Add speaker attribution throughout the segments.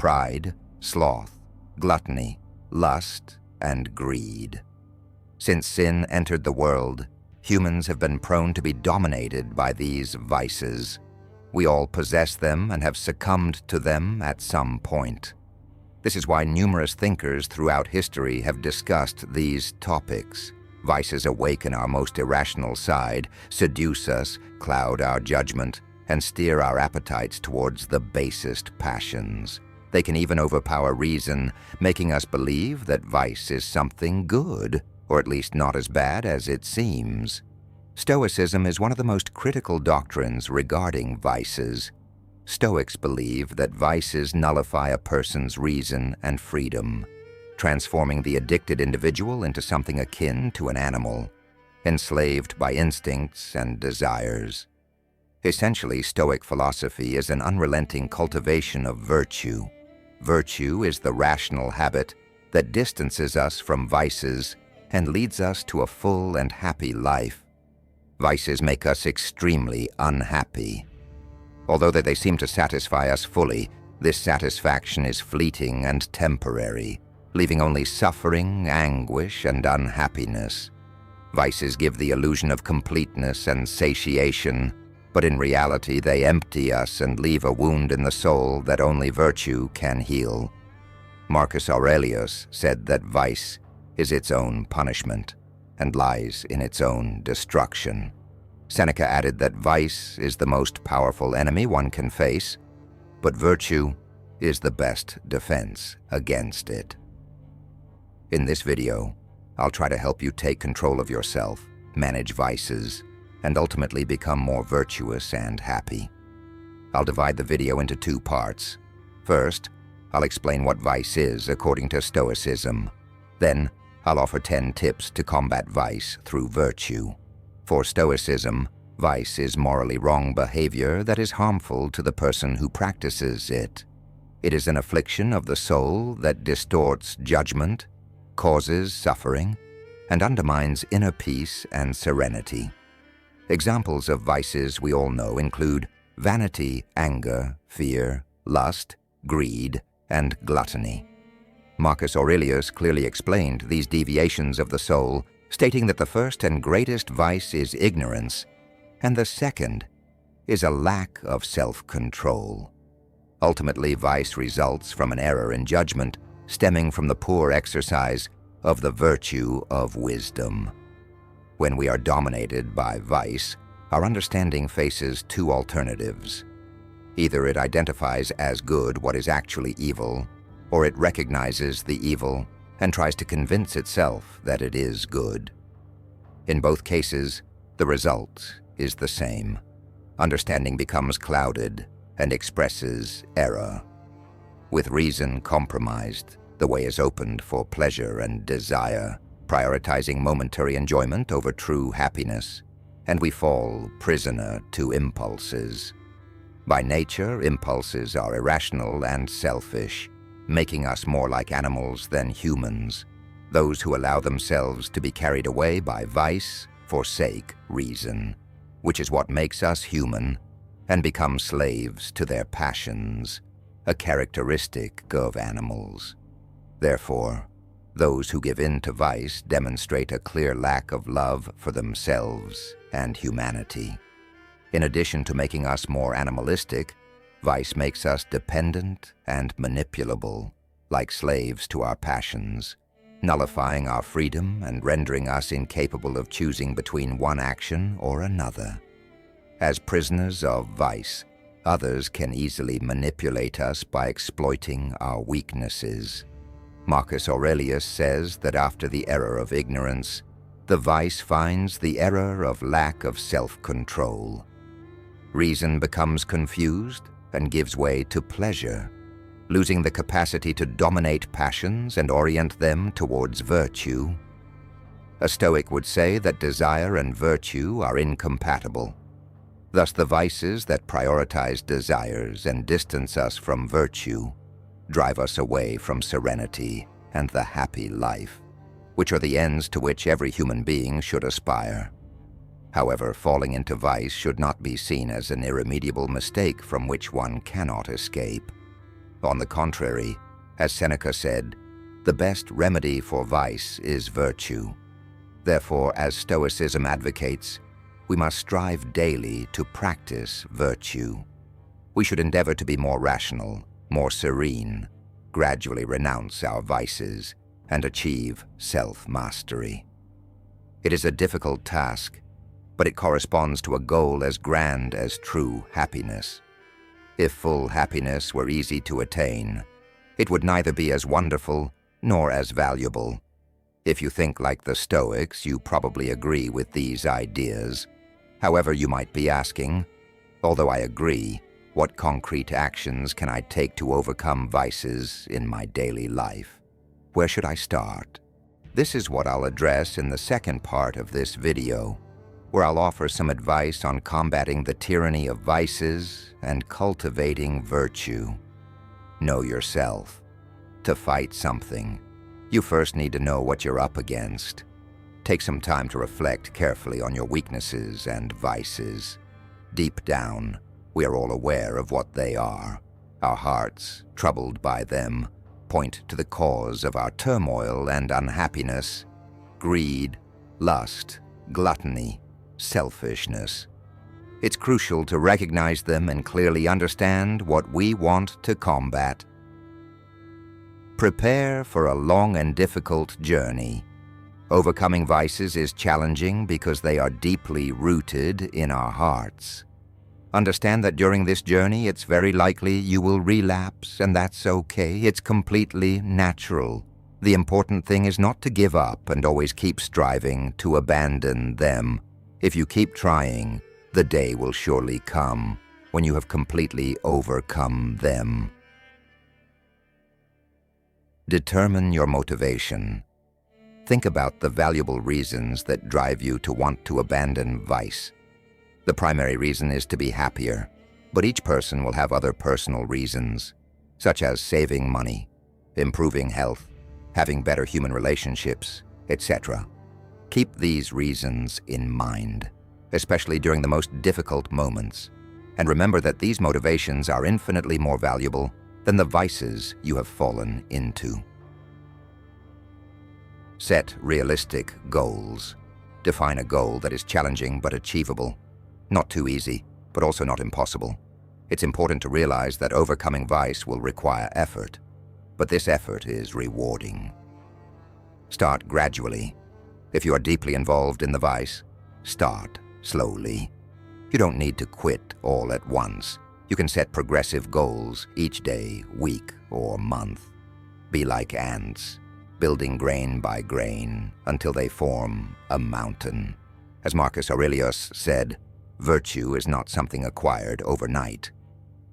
Speaker 1: pride, sloth, gluttony, lust, and greed. Since sin entered the world, humans have been prone to be dominated by these vices. We all possess them and have succumbed to them at some point. This is why numerous thinkers throughout history have discussed these topics. Vices awaken our most irrational side, seduce us, cloud our judgment, and steer our appetites towards the basest passions. They can even overpower reason, making us believe that vice is something good, or at least not as bad as it seems. Stoicism is one of the most critical doctrines regarding vices. Stoics believe that vices nullify a person's reason and freedom, transforming the addicted individual into something akin to an animal, enslaved by instincts and desires. Essentially, Stoic philosophy is an unrelenting cultivation of virtue. Virtue is the rational habit that distances us from vices and leads us to a full and happy life. Vices make us extremely unhappy. Although they seem to satisfy us fully, this satisfaction is fleeting and temporary, leaving only suffering, anguish, and unhappiness. Vices give the illusion of completeness and satiation, but in reality they empty us and leave a wound in the soul that only virtue can heal. Marcus Aurelius said that vice is its own punishment and lies in its own destruction. Seneca added that vice is the most powerful enemy one can face, but virtue is the best defense against it. In this video, I'll try to help you take control of yourself, manage vices, and ultimately become more virtuous and happy. I'll divide the video into two parts. First, I'll explain what vice is according to Stoicism. Then, I'll offer 10 tips to combat vice through virtue. For Stoicism, vice is morally wrong behavior that is harmful to the person who practices it. It is an affliction of the soul that distorts judgment, causes suffering, and undermines inner peace and serenity. Examples of vices we all know include vanity, anger, fear, lust, greed, and gluttony. Marcus Aurelius clearly explained these deviations of the soul, stating that the first and greatest vice is ignorance, and the second is a lack of self-control. Ultimately, vice results from an error in judgment, stemming from the poor exercise of the virtue of wisdom. When we are dominated by vice, our understanding faces two alternatives. Either it identifies as good what is actually evil, or it recognizes the evil and tries to convince itself that it is good. In both cases, the result is the same. Understanding becomes clouded and expresses error. With reason compromised, the way is opened for pleasure and desire, prioritizing momentary enjoyment over true happiness, and we fall prisoner to impulses. By nature, impulses are irrational and selfish, making us more like animals than humans. Those who allow themselves to be carried away by vice forsake reason, which is what makes us human, and become slaves to their passions, a characteristic of animals. Therefore, those who give in to vice demonstrate a clear lack of love for themselves and humanity. In addition to making us more animalistic, vice makes us dependent and manipulable, like slaves to our passions, nullifying our freedom and rendering us incapable of choosing between one action or another. As prisoners of vice, others can easily manipulate us by exploiting our weaknesses. Marcus Aurelius says that after the error of ignorance, the vice finds the error of lack of self-control. Reason becomes confused and gives way to pleasure, losing the capacity to dominate passions and orient them towards virtue. A Stoic would say that desire and virtue are incompatible. Thus, the vices that prioritize desires and distance us from virtue drive us away from serenity and the happy life, which are the ends to which every human being should aspire. However, falling into vice should not be seen as an irremediable mistake from which one cannot escape. On the contrary, as Seneca said, the best remedy for vice is virtue. Therefore, as Stoicism advocates, we must strive daily to practice virtue. We should endeavor to be more rational, more serene, gradually renounce our vices, and achieve self-mastery. It is a difficult task, but it corresponds to a goal as grand as true happiness. If full happiness were easy to attain, it would neither be as wonderful nor as valuable. If you think like the Stoics, you probably agree with these ideas. However, you might be asking, although I agree, what concrete actions can I take to overcome vices in my daily life? Where should I start? This is what I'll address in the second part of this video, where I'll offer some advice on combating the tyranny of vices and cultivating virtue. Know yourself. To fight something, you first need to know what you're up against. Take some time to reflect carefully on your weaknesses and vices. Deep down, we are all aware of what they are. Our hearts, troubled by them, point to the cause of our turmoil and unhappiness: greed, lust, gluttony, selfishness. It's crucial to recognize them and clearly understand what we want to combat. Prepare for a long and difficult journey. Overcoming vices is challenging because they are deeply rooted in our hearts. Understand that during this journey, it's very likely you will relapse, and that's okay. It's completely natural. The important thing is not to give up and always keep striving to abandon them. If you keep trying, the day will surely come when you have completely overcome them. Determine your motivation. Think about the valuable reasons that drive you to want to abandon vice. The primary reason is to be happier, but each person will have other personal reasons, such as saving money, improving health, having better human relationships, etc. Keep these reasons in mind, especially during the most difficult moments, and remember that these motivations are infinitely more valuable than the vices you have fallen into. Set realistic goals. Define a goal that is challenging but achievable. Not too easy, but also not impossible. It's important to realize that overcoming vice will require effort, but this effort is rewarding. Start gradually. If you are deeply involved in the vice, start slowly. You don't need to quit all at once. You can set progressive goals each day, week, or month. Be like ants, building grain by grain until they form a mountain. As Marcus Aurelius said, virtue is not something acquired overnight.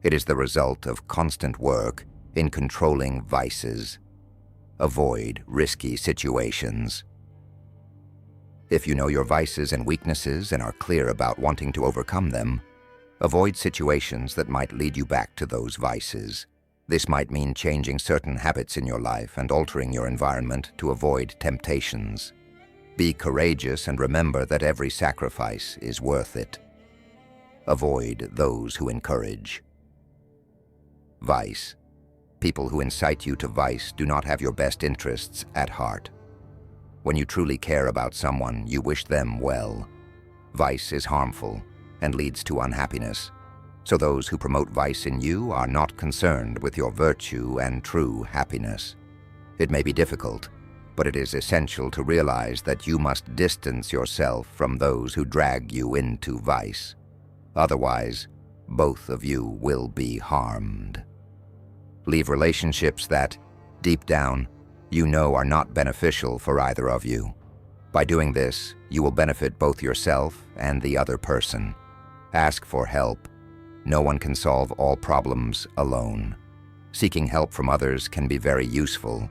Speaker 1: It is the result of constant work in controlling vices. Avoid risky situations. If you know your vices and weaknesses and are clear about wanting to overcome them, avoid situations that might lead you back to those vices. This might mean changing certain habits in your life and altering your environment to avoid temptations. Be courageous and remember that every sacrifice is worth it. Avoid those who encourage. Vice. People who incite you to vice do not have your best interests at heart. When you truly care about someone, you wish them well. Vice is harmful and leads to unhappiness, so those who promote vice in you are not concerned with your virtue and true happiness. It may be difficult, but it is essential to realize that you must distance yourself from those who drag you into vice. Otherwise, both of you will be harmed. Leave relationships that, deep down, you know are not beneficial for either of you. By doing this, you will benefit both yourself and the other person. Ask for help. No one can solve all problems alone. Seeking help from others can be very useful.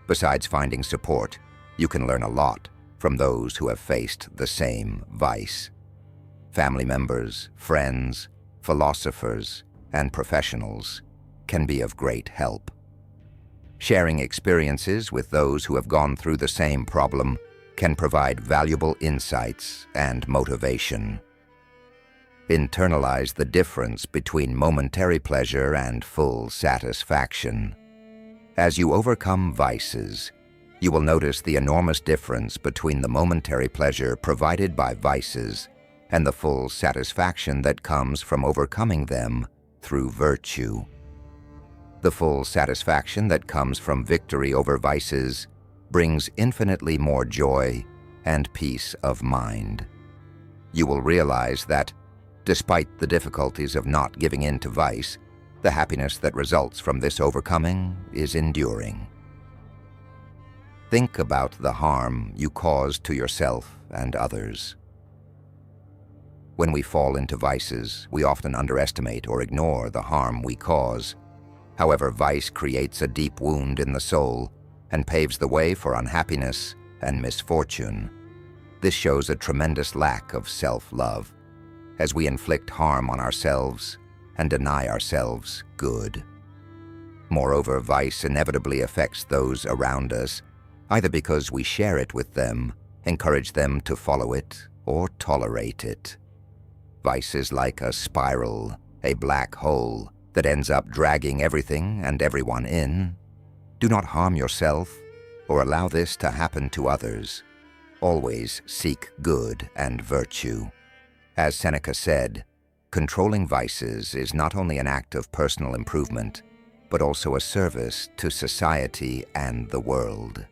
Speaker 1: Besides finding support, you can learn a lot from those who have faced the same vice. Family members, friends, philosophers, and professionals can be of great help. Sharing experiences with those who have gone through the same problem can provide valuable insights and motivation. Internalize the difference between momentary pleasure and full satisfaction. As you overcome vices, you will notice the enormous difference between the momentary pleasure provided by vices and the full satisfaction that comes from overcoming them through virtue. The full satisfaction that comes from victory over vices brings infinitely more joy and peace of mind. You will realize that, despite the difficulties of not giving in to vice, the happiness that results from this overcoming is enduring. Think about the harm you cause to yourself and others. When we fall into vices, we often underestimate or ignore the harm we cause. However, vice creates a deep wound in the soul and paves the way for unhappiness and misfortune. This shows a tremendous lack of self-love, as we inflict harm on ourselves and deny ourselves good. Moreover, vice inevitably affects those around us, either because we share it with them, encourage them to follow it, or tolerate it. Vice is like a spiral, a black hole that ends up dragging everything and everyone in. Do not harm yourself or allow this to happen to others. Always seek good and virtue. As Seneca said, controlling vices is not only an act of personal improvement, but also a service to society and the world.